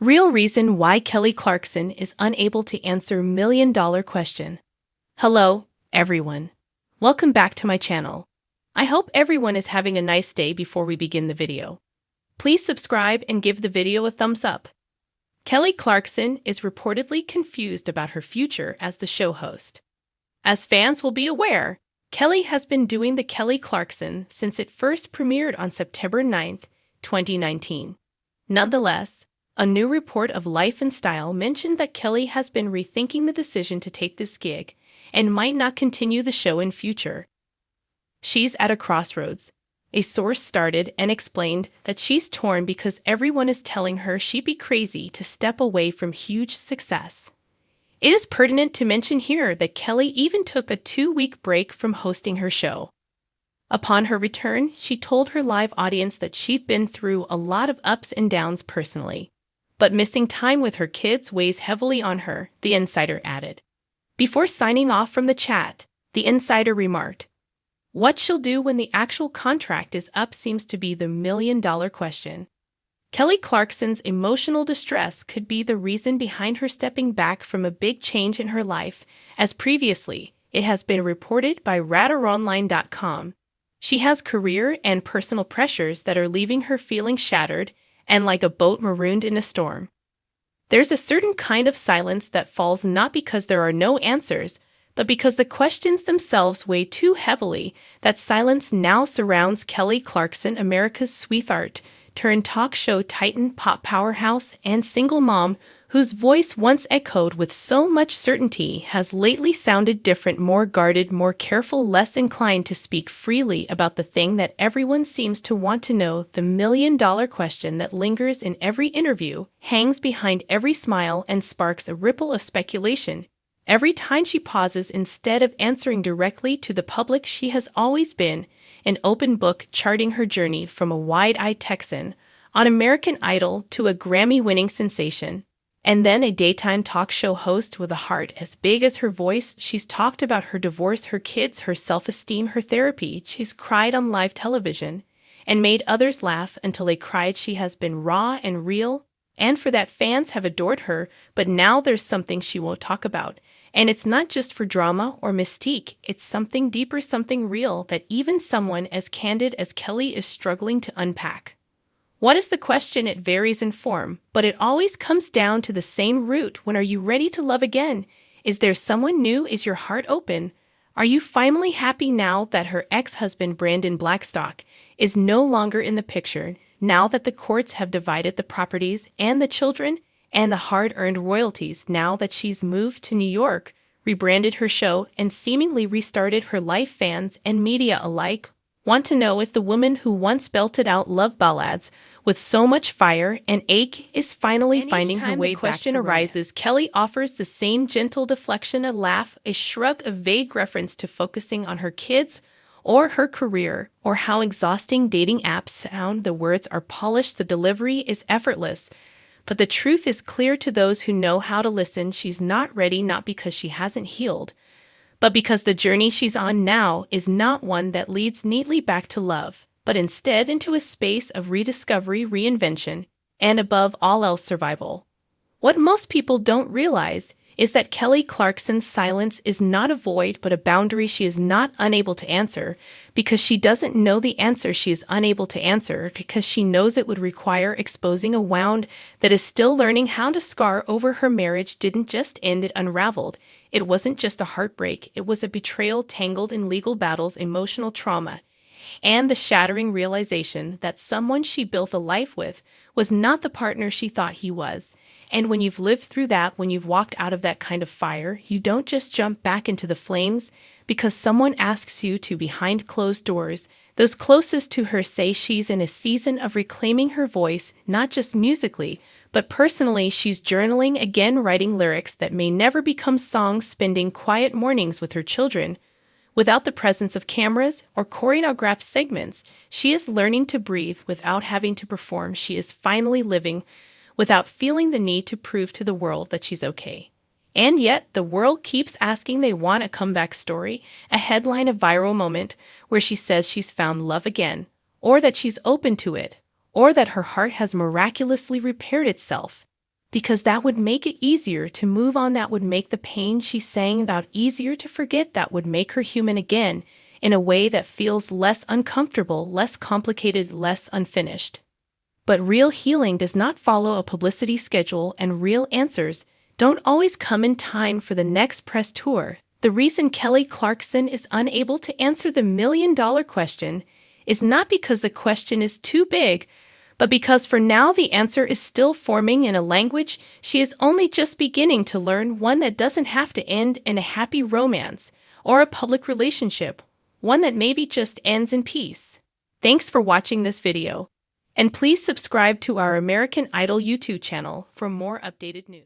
Real reason why Kelly Clarkson is unable to answer million-dollar question. Hello, everyone. Welcome back to my channel. I hope everyone is having a nice day before we begin the video. Please subscribe and give the video a thumbs up. Kelly Clarkson is reportedly confused about her future as the show host. As fans will be aware, Kelly has been doing the Kelly Clarkson since it first premiered on September 9th, 2019. Nonetheless, a new report of Life and Style mentioned that Kelly has been rethinking the decision to take this gig and might not continue the show in future. She's at a crossroads. A source started and explained that she's torn because everyone is telling her she'd be crazy to step away from huge success. It is pertinent to mention here that Kelly even took a 2-week break from hosting her show. Upon her return, she told her live audience that she'd been through a lot of ups and downs personally. But missing time with her kids weighs heavily on her, the insider added. Before signing off from the chat, the insider remarked, "What she'll do when the actual contract is up seems to be the million-dollar question." Kelly Clarkson's emotional distress could be the reason behind her stepping back from a big change in her life, as previously, it has been reported by RadarOnline.com. She has career and personal pressures that are leaving her feeling shattered and like a boat marooned in a storm. There's a certain kind of silence that falls not because there are no answers, but because the questions themselves weigh too heavily. That silence now surrounds Kelly Clarkson, America's sweetheart, turned talk show titan, pop powerhouse, and single mom, whose voice once echoed with so much certainty has lately sounded different, more guarded, more careful, less inclined to speak freely about the thing that everyone seems to want to know, the million-dollar question that lingers in every interview, hangs behind every smile, and sparks a ripple of speculation. Every time she pauses instead of answering directly to the public, she has always been an open book, charting her journey from a wide-eyed Texan on American Idol to a Grammy-winning sensation, and then a daytime talk show host with a heart as big as her voice. She's talked about her divorce, her kids, her self-esteem, her therapy. She's cried on live television and made others laugh until they cried. She has been raw and real, and for that fans have adored her. But now there's something she won't talk about, and it's not just for drama or mystique. It's something deeper, something real that even someone as candid as Kelly is struggling to unpack. What is the question? It varies in form, but it always comes down to the same root. When are you ready to love again? Is there someone new? Is your heart open? Are you finally happy now that her ex-husband Brandon Blackstock is no longer in the picture, now that the courts have divided the properties and the children and the hard-earned royalties, now that she's moved to New York, rebranded her show, and seemingly restarted her life? Fans and media alike want to know if the woman who once belted out love ballads with so much fire and ache is finally finding her way back. The question arises, Kelly offers the same gentle deflection, a laugh, a shrug, a vague reference to focusing on her kids or her career, or how exhausting dating apps sound. The words are polished, the delivery is effortless, but the truth is clear to those who know how to listen. She's not ready, not because she hasn't healed, but because the journey she's on now is not one that leads neatly back to love, but instead into a space of rediscovery, reinvention, and above all else, survival. What most people don't realize is that Kelly Clarkson's silence is not a void but a boundary she is not unable to answer, because she doesn't know the answer. She is unable to answer because she knows it would require exposing a wound that is still learning how to scar over. Her marriage didn't just end, it unraveled. It wasn't just a heartbreak, it was a betrayal tangled in legal battles, emotional trauma, and the shattering realization that someone she built a life with was not the partner she thought he was. And when you've lived through that, when you've walked out of that kind of fire, you don't just jump back into the flames because someone asks you to behind closed doors. Those closest to her say she's in a season of reclaiming her voice, not just musically, but personally. She's journaling again, writing lyrics that may never become songs, spending quiet mornings with her children. Without the presence of cameras or choreographed segments, she is learning to breathe without having to perform. She is finally living without feeling the need to prove to the world that she's okay. And yet, the world keeps asking. They want a comeback story, a headline, a viral moment where she says she's found love again, or that she's open to it, or that her heart has miraculously repaired itself. because that would make it easier to move on, that would make the pain she's saying about easier to forget, that would make her human again in a way that feels less uncomfortable, less complicated, less unfinished. But real healing does not follow a publicity schedule, and real answers don't always come in time for the next press tour. The reason Kelly Clarkson is unable to answer the million-dollar question is not because the question is too big, but because for now the answer is still forming in a language she is only just beginning to learn, one that doesn't have to end in a happy romance or a public relationship, one that maybe just ends in peace. Thanks for watching this video, and please subscribe to our American Idol YouTube channel for more updated news.